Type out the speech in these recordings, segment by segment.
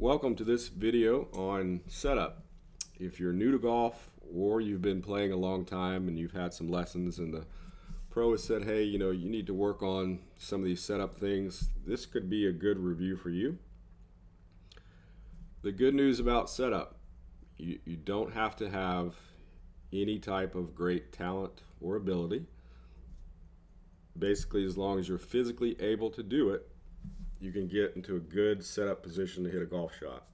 Welcome to this video on setup. If you're new to golf or you've been playing a long time and you've had some lessons and the pro has said, hey, you need to work on some of these setup things, this could be a good review for you. The good news about setup, you don't have to have any type of great talent or ability. Basically, as long as you're physically able to do it, you can get into a good setup position to hit a golf shot.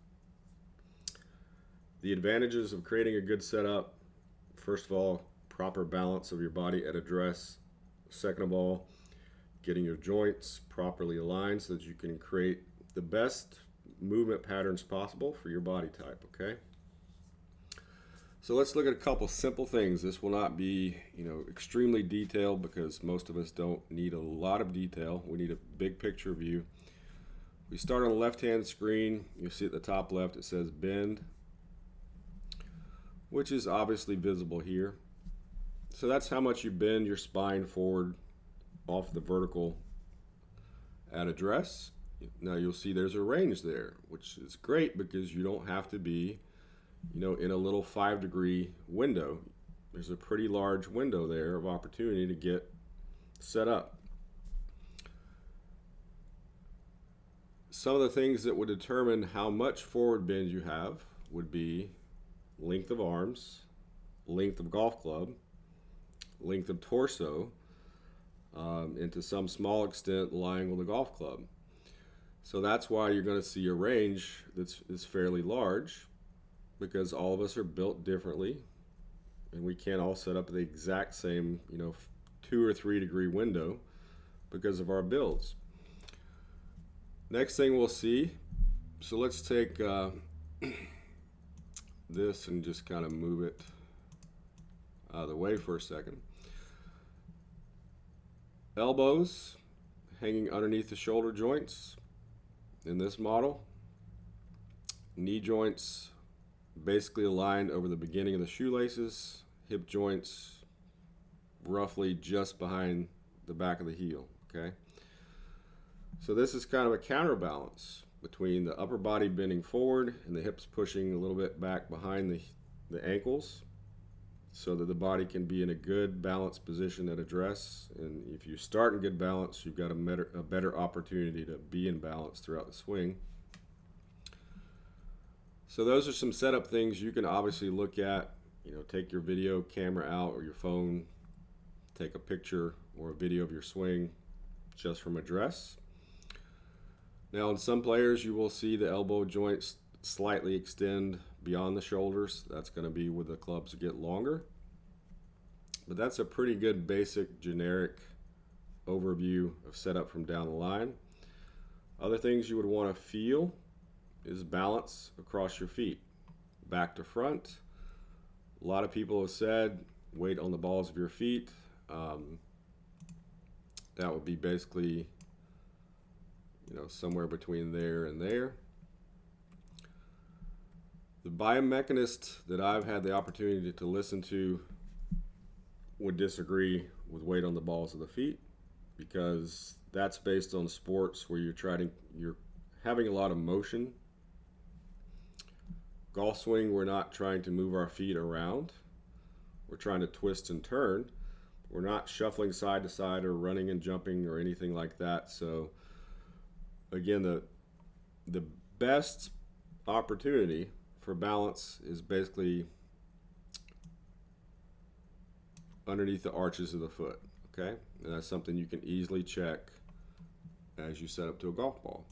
The advantages of creating a good setup: first of all, proper balance of your body at address. Second of all, getting your joints properly aligned so that you can create the best movement patterns possible for your body type, okay? So let's look at a couple simple things. This will not be, extremely detailed because most of us don't need a lot of detail. We need a big picture view. We start on the left-hand screen. You'll see at the top left it says bend, which is obviously visible here. So that's how much you bend your spine forward off the vertical at address. Now you'll see there's a range there, which is great because you don't have to be, in a little 5-degree window. There's a pretty large window there of opportunity to get set up. Some of the things that would determine how much forward bend you have would be length of arms, length of golf club, length of torso, and to some small extent lying with a golf club. So that's why you're going to see a range that's fairly large, because all of us are built differently and we can't all set up the exact same 2 or 3 degree window because of our builds. Next thing we'll see, so let's take this and just kind of move it out of the way for a second. Elbows hanging underneath the shoulder joints in this model. Knee joints basically aligned over the beginning of the shoelaces. Hip joints roughly just behind the back of the heel, okay? So this is kind of a counterbalance between the upper body bending forward and the hips pushing a little bit back behind the ankles, so that the body can be in a good balanced position at address. And if you start in good balance, you've got a better opportunity to be in balance throughout the swing. So those are some setup things you can obviously look at. Take your video camera out or your phone, take a picture or a video of your swing just from address. Now, in some players, you will see the elbow joints slightly extend beyond the shoulders. That's going to be where the clubs get longer. But that's a pretty good basic generic overview of setup from down the line. Other things you would want to feel is balance across your feet, back to front. A lot of people have said weight on the balls of your feet. That would be basically somewhere between there and there. The biomechanist that I've had the opportunity to listen to would disagree with weight on the balls of the feet, because that's based on sports where you're having a lot of motion. Golf swing, we're not trying to move our feet around. We're trying to twist and turn. We're not shuffling side to side or running and jumping or anything like that. So again, the best opportunity for balance is basically underneath the arches of the foot, okay? And that's something you can easily check as you set up to a golf ball.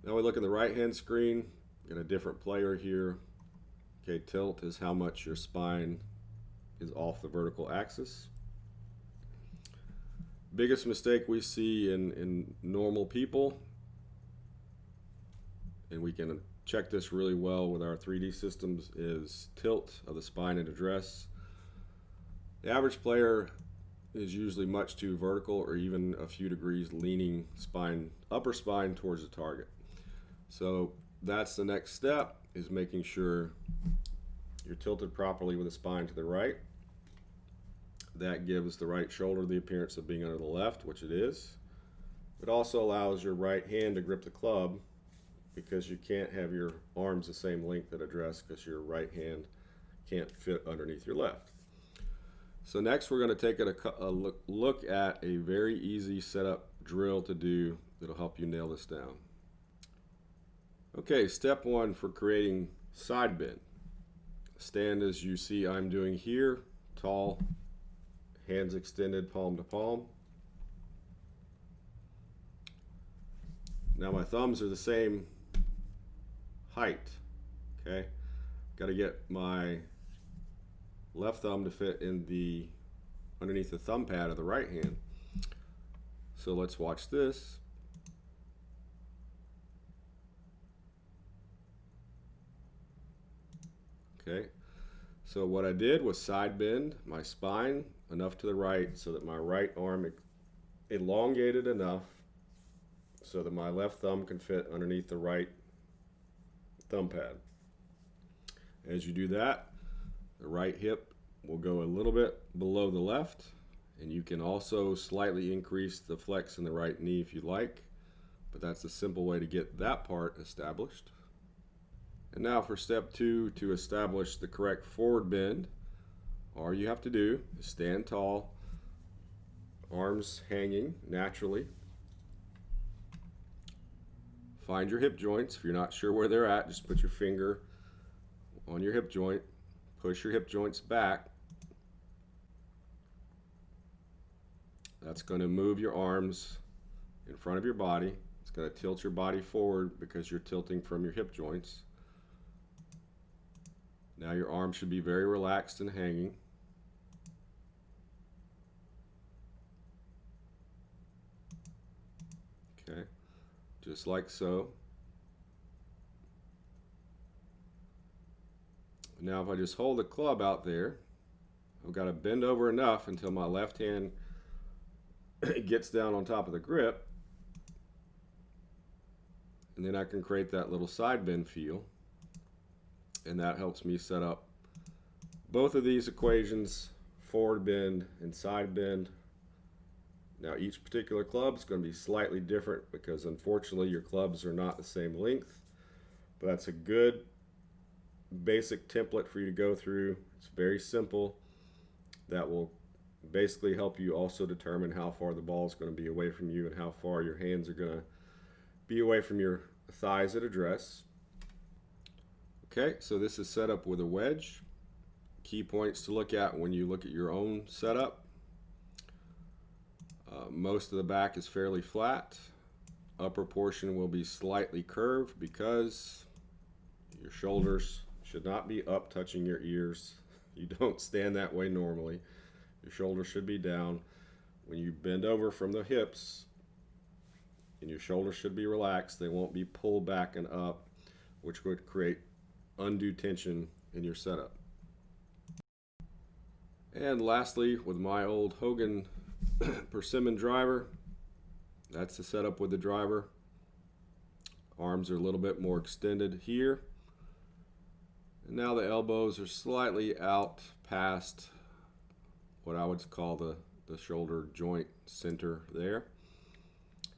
Now we look at the right-hand screen, got a different player here. Okay, tilt is how much your spine is off the vertical axis. Biggest mistake we see in normal people, and we can check this really well with our 3D systems, is tilt of the spine at address. The average player is usually much too vertical, or even a few degrees leaning upper spine towards the target. So that's the next step, is making sure you're tilted properly with the spine to the right. That gives the right shoulder the appearance of being under the left, which it is. It also allows your right hand to grip the club because you can't have your arms the same length at a dress because your right hand can't fit underneath your left. So next we're going to take a look at a very easy setup drill to do that'll help you nail this down. Okay, step one for creating side bend. Stand as you see I'm doing here, tall, hands extended palm to palm. Now my thumbs are the same height, okay? Got to get my left thumb to fit in the underneath the thumb pad of the right hand. So let's watch this. Okay, so what I did was side bend my spine enough to the right so that my right arm elongated enough so that my left thumb can fit underneath the right thumb pad. As you do that, the right hip will go a little bit below the left, and you can also slightly increase the flex in the right knee if you like, but that's a simple way to get that part established. And now for step two, to establish the correct forward bend, all you have to do is stand tall, arms hanging naturally. Find your hip joints. If you're not sure where they're at, just put your finger on your hip joint. Push your hip joints back. That's going to move your arms in front of your body. It's going to tilt your body forward because you're tilting from your hip joints. Now your arms should be very relaxed and hanging. Okay, just like so. Now if I just hold the club out there, I've got to bend over enough until my left hand gets down on top of the grip, and then I can create that little side bend feel, and that helps me set up both of these equations, forward bend and side bend. Now each particular club is going to be slightly different because unfortunately your clubs are not the same length, but that's a good basic template for you to go through. It's very simple. That will basically help you also determine how far the ball is going to be away from you and how far your hands are going to be away from your thighs at a dress. Okay, so this is set up with a wedge. Key points to look at when you look at your own setup. Most of the back is fairly flat. Upper portion will be slightly curved because your shoulders should not be up touching your ears. You don't stand that way normally. Your shoulders should be down. When you bend over from the hips, and your shoulders should be relaxed, they won't be pulled back and up, which would create undue tension in your setup. And lastly, with my old Hogan persimmon driver, that's the setup with the driver. Arms are a little bit more extended here. And now the elbows are slightly out past what I would call the shoulder joint center there.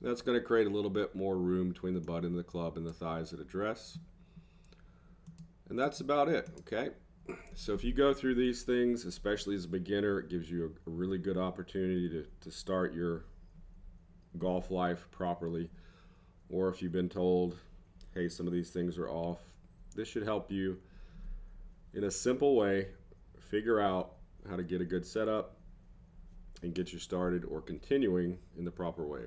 That's going to create a little bit more room between the butt and the club and the thighs at a dress. And that's about it, okay? So if you go through these things, especially as a beginner, it gives you a really good opportunity to start your golf life properly. Or if you've been told, hey, some of these things are off, this should help you in a simple way figure out how to get a good setup and get you started or continuing in the proper way.